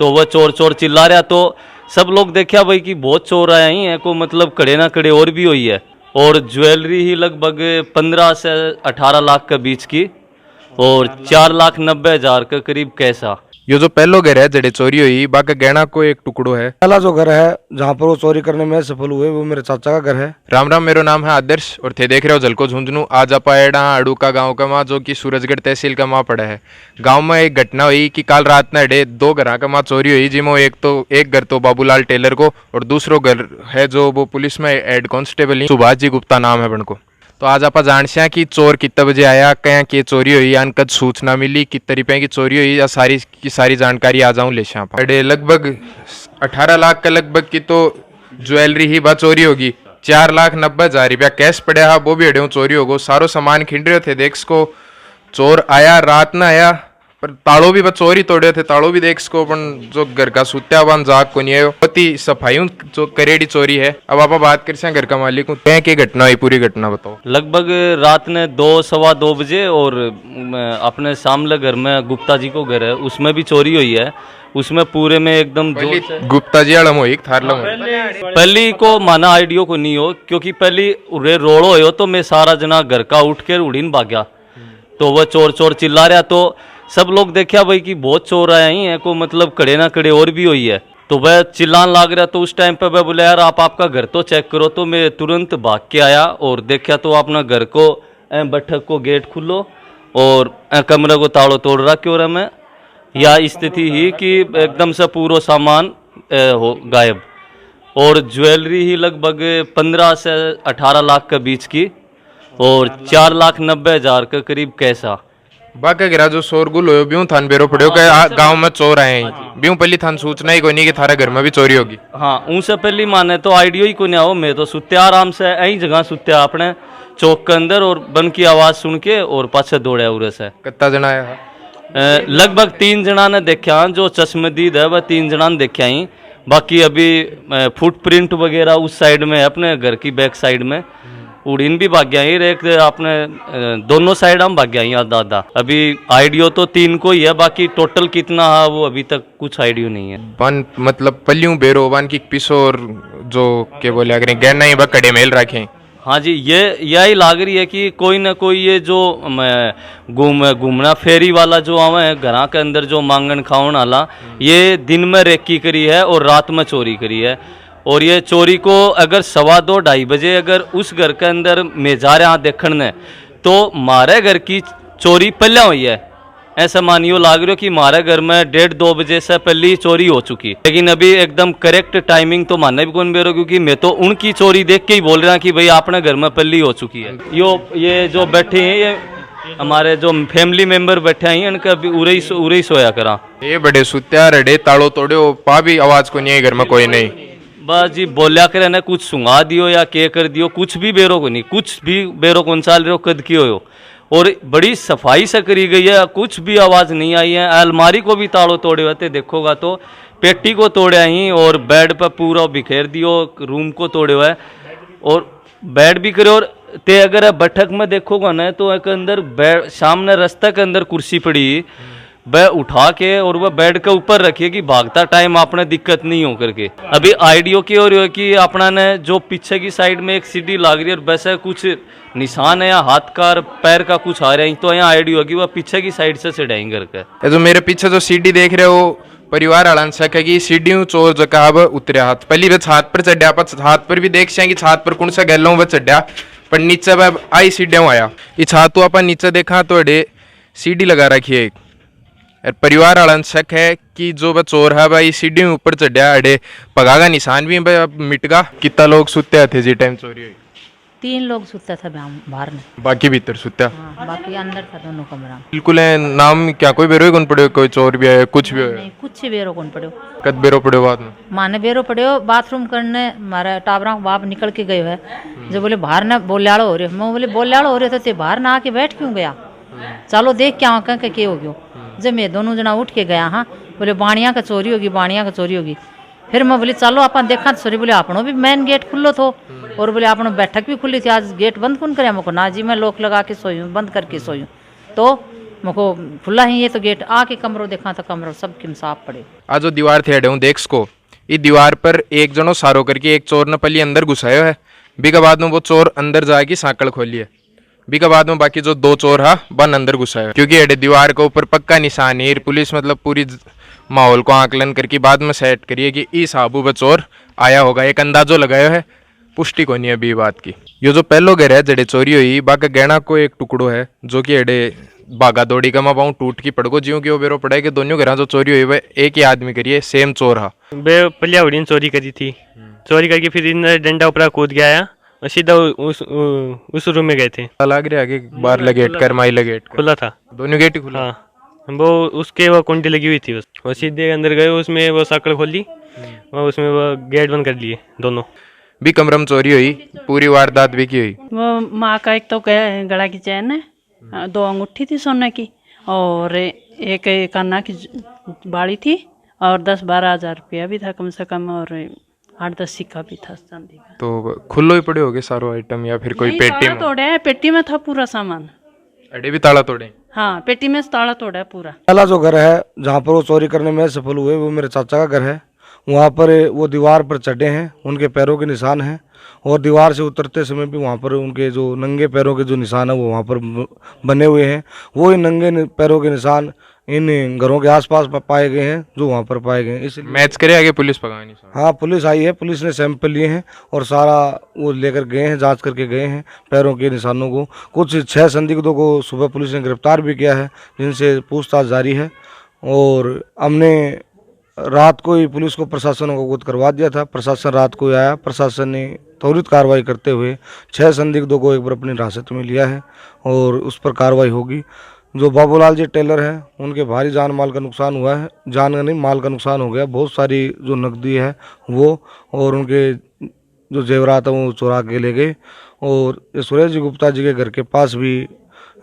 तो वह चोर चोर चिल्ला रहा, तो सब लोग देखा भाई कि बहुत चोर आए ही है को, मतलब कड़े ना कड़े और भी हुई है। और ज्वेलरी ही लगभग 15 से 18 लाख के बीच की और 4,90,000 के करीब कैसा। ये जो पहलो घर है जड़े चोरी हुई बाका गहना को एक टुकड़ो है। पहला जो घर है जहाँ पर वो चोरी करने में सफल हुए वो मेरे चाचा का घर है। राम राम, मेरो नाम है आदर्श और थे देख रहे हो झलको झुंझुनू। आज आप एड़ा अड़ूका गांव का माँ जो कि सूरजगढ़ तहसील का माँ पड़ा है। गांव में एक घटना हुई कि काल रात ने अड़े 2 घर का माँ चोरी हुई, जिसमें एक घर तो बाबूलाल टेलर को और दूसरो घर है जो वो पुलिस में हेड कांस्टेबल सुभाष जी गुप्ता नाम है बनको। तो आज आप जानते हैं कि चोर कितने बजे आया, क्या की चोरी हुई, यान कद सूचना मिली, कितने रुपए की चोरी हुई, या सारी की सारी जानकारी आ जाऊं ले अड़े लगभग 18 लाख के लगभग की तो ज्वेलरी ही बात चोरी होगी। 4,90,000 रुपया कैश पड़ा है, वो भी अड़े चोरी होगो। सारो सामान खिंड रहे थे देख सको। चोर आया रात ना आया पर ताड़ो भी बस चोरी तोड़े थे, ताड़ो भी देख सको, पण जो घर का सुत्या बन जाग को नहीं आयो। पति सफाई जो करेड़ी चोरी है। अब आप बात कर घर का मालिक हूँ, क्या की घटना हुई, पूरी घटना बताओ। लगभग रात ने 2-2:15 बजे और अपने सामने घर में गुप्ता जी को घर है उसमें भी चोरी हुई है। उसमें पूरे में एकदम गुप्ता जी आलम हो थारलम पहली को माना आइडियो को नहीं हो, क्योंकि पहली उरे रोड़ो हो तो मैं सारा जना घर का उठ के उड़ीन भाग्या। तो वह चोर चोर चिल्ला रहा, तो सब लोग देखा भाई कि बहुत चोर आए ही है को, मतलब कड़े ना कड़े और भी हुई है। तो वह चिल्लान लाग रहा, तो उस टाइम पे वह बोले यार आप आपका घर तो चेक करो। तो मैं तुरंत भाग के आया और देखा तो अपना घर को बैठक को गेट खुलो और कमरे को ताड़ो तोड़ रहा क्यों रहा मैं। या स्थिति ही कि एकदम से पूरा सामान हो गायब और ज्वेलरी ही लगभग 15 से 18 लाख के बीच की और 4,90,000 के करीब कैसा। बाका गिरा जो शोरगुल हो ब्यूं थान बेरो पड़े गांव में चोर आए हैं, ब्यूं पहली थान सूचना ही कोई नहीं कि थारा घर में भी चोरी होगी। हाँ उनसे पहली माने तो आइडियो ही को नहीं आओ। मैं तो सुत्या आराम से यही जगह सुत्या अपने चौक के अंदर और बन की आवाज सुन के और पाछे दौड़े उरे से। कितना जना आया? लगभग 3 जना ने देखा, जो चश्मदीद है वह 3 जना ने देखा ही। बाकी अभी फुटप्रिंट वगैरह उस साइड में अपने घर की बैक साइड में उड़ीन भी भाग गया ही, एक अपने दोनों साइड हम भाग गया ही आधा आधा। अभी आइडियो तो 3 को ही है, बाकी टोटल कितना है वो अभी तक कुछ आइडियो नहीं है। बन मतलब पल्लियों बेरो बन की पिसोर जो के बोले अगर गहना ही बकड़े मेल रखे। हाँ जी, ये यही लाग रही है कि कोई ना कोई ये जो घूमना फेरी वाला जो आवा है घर के अंदर जो मांगन खावन वाला, ये दिन में रेकी करी है और रात में चोरी करी है। और ये चोरी को अगर 2:15-2:30 बजे अगर उस घर के अंदर मैं जा रहा देखने तो मारे घर की चोरी पहले हुई है। ऐसा मानियो लाग रहा कि हमारे घर में 1:30-2 बजे से पहले ही चोरी हो चुकी है। लेकिन अभी एकदम करेक्ट टाइमिंग तो मानना भी कौन बेरो, क्योंकि मैं तो उनकी चोरी देख के ही बोल रहा कि भाई आपने घर में पहले ही हो चुकी है। ये जो बैठे हैं ये हमारे जो फैमिली मेंबर बैठे हैं इनका अभी उरे ही सोया करा। ये बड़े सुत्या रड़े ताड़ो तोड़े पा भी आवाज को नहीं है, घर में कोई नहीं। बस जी बोलिया करे ना कुछ सुंगा दियो या के कर दियो, कुछ भी बेरो को नहीं, कुछ भी बेरो कौन साल रहे हो कद की हो। और बड़ी सफाई से करी गई है, कुछ भी आवाज नहीं आई है। अलमारी को भी ताड़ो तोड़े होते देखोगा तो, पेटी को तोड़े ही और बेड पर पूरा बिखेर दियो, रूम को तोड़े हुआ है और बेड भी करे। और ते अगर बैठक में देखोगा ना तो एक अंदर बेड सामने रास्ते के अंदर कुर्सी पड़ी, वह उठा के और वह बेड के ऊपर रखिए कि भागता टाइम आपने दिक्कत नहीं हो करके। अभी आइडियो की और कि अपना ने जो पीछे की साइड में एक सीढ़ी लाग रही है और वैसे कुछ निशान है या हाथ का पैर का कुछ आ रहा है, तो यहाँ आइडियो होगी वह पीछे की साइड से चढ़ाई करके। जो मेरे पीछे जो सीढ़ी देख रहे हो परिवार आलान शक है कि सीढ़ी चोर जो कहा उतरे हाथ पहली वे छात पर चढ़ा, पर छात पर भी देख से कि छात पर कौन सा गल वह चढ़ा, पर नीचे वह आई सीढ़ियों आया। ये छात अपन नीचे देखा तो अड़े सीढ़ी लगा रखी है। परिवार वाला शक है कि जो वह चोर है भाई सीढ़ी में ऊपर चढ़ा, अड़े पगा का निशान भी मिट गया। कितना लोग सुते थे जी टाइम चोरी हुई? 3 लोग सुता था बाहर में, बाकी भीतर सुता। हाँ, बाकी अंदर था दोनों कमरा। बिल्कुल है नाम क्या कोई बेरो कौन पड़े, कोई चोर भी है कुछ भी है? नहीं कुछ बेरो कौन पड़े। कद बेरो पड़े बाद में माने बेरो पड़े बाथरूम करने हमारा टाबरा बाप निकल के गए है, जो बोले बाहर ना बोलियाड़ो हो रहे, मैं बोले बोलियाड़ो हो रहे थे बाहर ना आके बैठ क्यों गया, चलो देख क्या के हो गयो। जब मैं दोनों जना उठ के गया, हाँ बोले बाणिया का चोरी होगी, बाणिया का चोरी होगी। फिर मैं बोली चलो अपन देखा सॉरी, बोले आपनो भी मेन गेट खुलो थो और बोले आपनो बैठक भी खुली थी, आज गेट बंद कौन करे हमको ना जी, मैं लॉक लगा के सोई हूँ, बंद करके सोई हूँ। तो मुझको खुला ही ये तो गेट आके कमरों देखा तो कमरों सब किम साफ पड़े। आ जो दीवार थे अड़े हूँ देख को, ये दीवार पर एक जनो सारो करके एक चोर ने पली अंदर घुसायो है। बीका बाद में वो चोर अंदर जाके सांकड़ खोली है। बीका बाद में बाकी जो दो चोर हा बन अंदर घुसायो, क्योंकि अड़े दीवार के ऊपर पक्का निशान है। पुलिस मतलब पूरी माहौल को आकलन करके बाद में सेट करिए कि इस हाबू पे चोर आया होगा। एक अंदाजो लगायो है, पुष्टि को नहीं है अभी बात की। ये जो पहलो घर है जड़े चोरी हुई, बाका गहना को एक टुकड़ो है जो कि अड़े भागा दौड़ी का मैं पाऊँ टूट की पड़को ज्यों की वो बेरो पड़ा है कि दोनों घर जो चोरी हुई वह एक ही आदमी करिए, सेम चोर हा। बे पलिया उड़ी ने चोरी करी थी, चोरी करके फिर इन डंडा ऊपर कूद गया और सीधा उस रूम में गए थे। लग रहा है कि बाहर लगेट कर माई लगेट खुला था, दोनों गेट ही खुला। हाँ वो उसके वो कुंडी लगी हुई थी, वो सीधे अंदर गए, उसमें वो साकड़ खोली और उसमें वो गेट बंद कर लिए दोनों। भी कमरे में चोरी हुई, पूरी वारदात भी की हुई। वो माँ का एक तो गला की चैन है, 2 अंगूठी थी सोने की और एक काना की बाड़ी थी और 10-12 हज़ार रुपया भी था कम से कम और 8-10 सिक्का भी था चांदी का। तो खुल्लो ही पड़े होगे सारो आइटम या फिर कोई पेटी में? तोड़े है, पेटी में था पूरा सामान। अड़े भी ताला तोड़े? हाँ पेटी में ताला तोड़ा है पूरा। पहला जो घर है जहाँ पर वो चोरी करने में सफल हुए वो मेरे चाचा का घर है। वहाँ पर वो दीवार पर चढ़े हैं, उनके पैरों के निशान हैं और दीवार से उतरते समय भी वहाँ पर उनके जो नंगे पैरों के जो निशान है वो वहाँ पर बने हुए हैं। वो इन नंगे पैरों के निशान इन घरों के आसपास पाए गए हैं जो वहाँ पर पाए गए हैं। इसलिए मैच करे आगे पुलिस पकड़नी। हाँ पुलिस आई है, पुलिस ने सैंपल लिए हैं और सारा वो लेकर गए हैं, जांच करके गए हैं पैरों के निशानों को। कुछ 6 संदिग्धों को सुबह पुलिस ने गिरफ्तार भी किया है जिनसे पूछताछ जारी है। और हमने रात को ही पुलिस को प्रशासन को अवगत करवा दिया था। प्रशासन रात को आया, प्रशासन ने त्वरित कार्रवाई करते हुए 6 संदिग्धों को एक बार अपनी हिरासत में लिया है और उस पर कार्रवाई होगी। जो बाबूलाल जी टेलर हैं उनके भारी जान माल का नुकसान हुआ है, जान नहीं माल का नुकसान हो गया। बहुत सारी जो नकदी है वो और उनके जो जेवरात है वो चुरा के ले गए। और सुरेश जी गुप्ता जी के घर के पास भी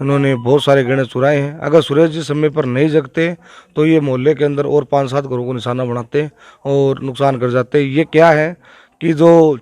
इन्होंने बहुत सारे गहने चुराए हैं। अगर सुरेश जी समय पर नहीं जगते तो ये मोहल्ले के अंदर और 5-7 घरों को निशाना बनाते और नुकसान कर जाते। ये क्या है कि जो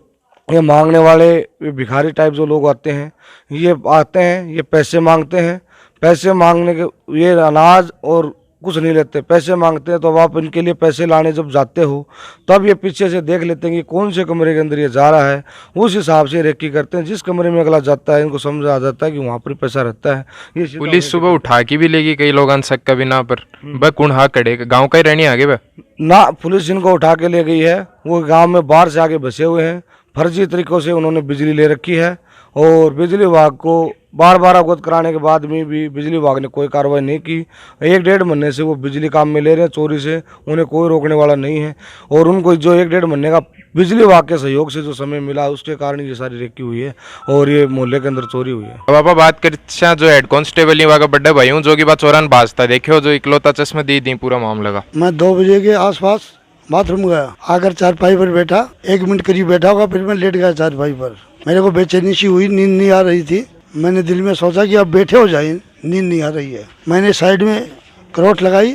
ये मांगने वाले भिखारी टाइप जो लोग आते हैं, ये आते हैं, ये पैसे मांगते हैं। पैसे मांगने के ये अनाज और कुछ नहीं लेते, पैसे मांगते हैं। तो अब आप इनके लिए पैसे लाने जब जाते हो तब ये पीछे से देख लेते हैं कि कौन से कमरे के अंदर ये जा रहा है, उस हिसाब से रेकी करते हैं। जिस कमरे में अगला जाता है इनको समझ आ जाता है कि वहाँ पर पैसा रहता है। ये पुलिस सुबह उठा के भी लेगी कई लोग अनसक का बिना पर ब कुण हा कड़े गाँव का ही रहने आगे ब ना पुलिस जिनको उठा के ले गई है वो गाँव में बाहर से आके बसे हुए हैं। फर्जी तरीक़ों से उन्होंने बिजली ले रखी है और बिजली विभाग को बार अवगत कराने के बाद में भी बिजली विभाग ने कोई कार्रवाई नहीं की। 1-1.5 महीने से वो बिजली काम में ले रहे हैं चोरी से, उन्हें कोई रोकने वाला नहीं है। और उनको जो 1-1.5 महीने का बिजली विभाग के सहयोग से जो समय मिला उसके कारण ये सारी रेकी हुई है और ये मोहल्ले के अंदर चोरी हुई है। अब आप बात कर जो हेड कांस्टेबल वहाँ का बड्डा भाई हूँ जो कि बात चौरान बाजता देखे जो इकलौता चश्मा दी पूरा मामला का। मैं 2 बजे के आसपास बाथरूम गया, आकर चारपाई पर बैठा, 1 मिनट करीब बैठा होगा, फिर मैं लेट गया चारपाई पर। मेरे को बेचैनी सी हुई, नींद नहीं आ रही थी। मैंने दिल में सोचा कि अब बैठे हो जाए, नींद नहीं आ रही है। मैंने साइड में करवट लगाई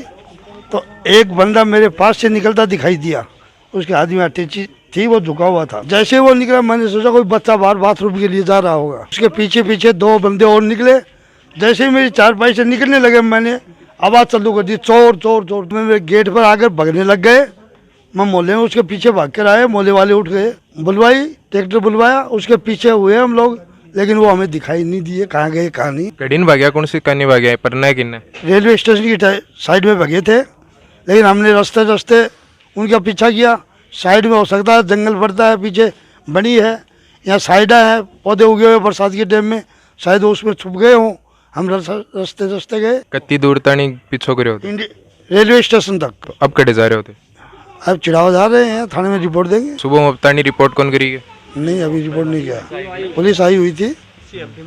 तो एक बंदा मेरे पास से निकलता दिखाई दिया। उसके हाथ में अटैची थी, वो झुका हुआ था। जैसे वो निकला मैंने सोचा कोई बच्चा बाहर बाथरूम के लिए जा रहा होगा। उसके पीछे पीछे 2 बंदे और निकले। जैसे ही मेरी चारपाई से निकलने लगे मैंने आवाज़ चालू कर दी, चोर चोर चोर। मेरे गेट पर आकर भगने लग गए। मैं मोहल्ले में उसके पीछे भाग कर आए, मोहल्ले वाले उठ गए, बुलवाई, ट्रैक्टर बुलवाया, उसके पीछे हुए हम लोग, लेकिन वो हमें दिखाई नहीं दिए कहाँ गए कहाँ नहीं। कड़ीन भाग्या कौन सी कहानी भाग्या परना है किन्ने? रेलवे स्टेशन की साइड में भगे थे, लेकिन हमने रास्ते उनका पीछा किया। साइड में हो सकता है जंगल पड़ता है, पीछे बनी है, यहाँ साइडा है, पौधे उगे हुए बरसात के टाइम में, शायद वो उसमें छुप गए हों। हम रास्ते गए। कितनी दूर तक पीछो करे होते? रेलवे स्टेशन तक। अब कड़े जा रहे होते? अब चिड़ावा जा रहे हैं, थाने में रिपोर्ट देंगे। सुबह में अपनी रिपोर्ट कौन करेगी? नहीं अभी रिपोर्ट नहीं किया। पुलिस आई हुई थी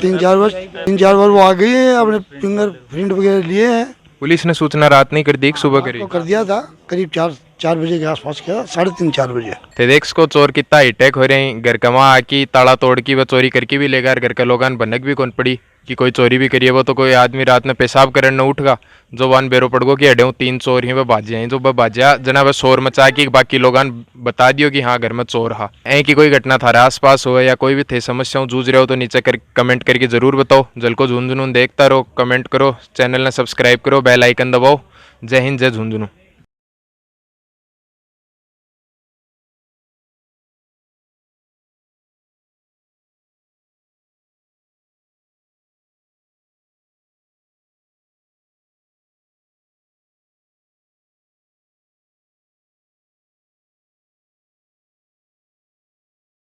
3-4 बार वो आ गई है, अपने फिंगर प्रिंट वगैरह लिए हैं। पुलिस ने सूचना रात नहीं कर दी, सुबह करी? कर दिया था करीब 4 4 बजे के आसपास किया, 3:30-4 बजे। थे देख को चोर कितना अटैक हो रहे हैं, घर कमा आकी ताला तोड़ की वो चोरी करके भी लेगा, घर का लोगान बनक भी कौन पड़ी कि कोई चोरी भी करिए। वो तो कोई आदमी रात में पेशाब करने न उठगा जो वन बेरो पड़गो कि अडे 3 चोर ही वह बाजे हैं, जो वह बाजा जना वह शोर मचा कि बाकी लोगान बता दियो कि हाँ घर में चोर हा। ऐ की कोई घटना थारे आसपास हो या कोई भी थे समस्याओं जूझ रहे हो तो नीचे कमेंट करके जरूर बताओ। झलको झुंझुनू देखता रहो, कमेंट करो, चैनल ने सब्सक्राइब करो, बेल आइकन दबाओ। जय हिंद, जय झुंझुनू।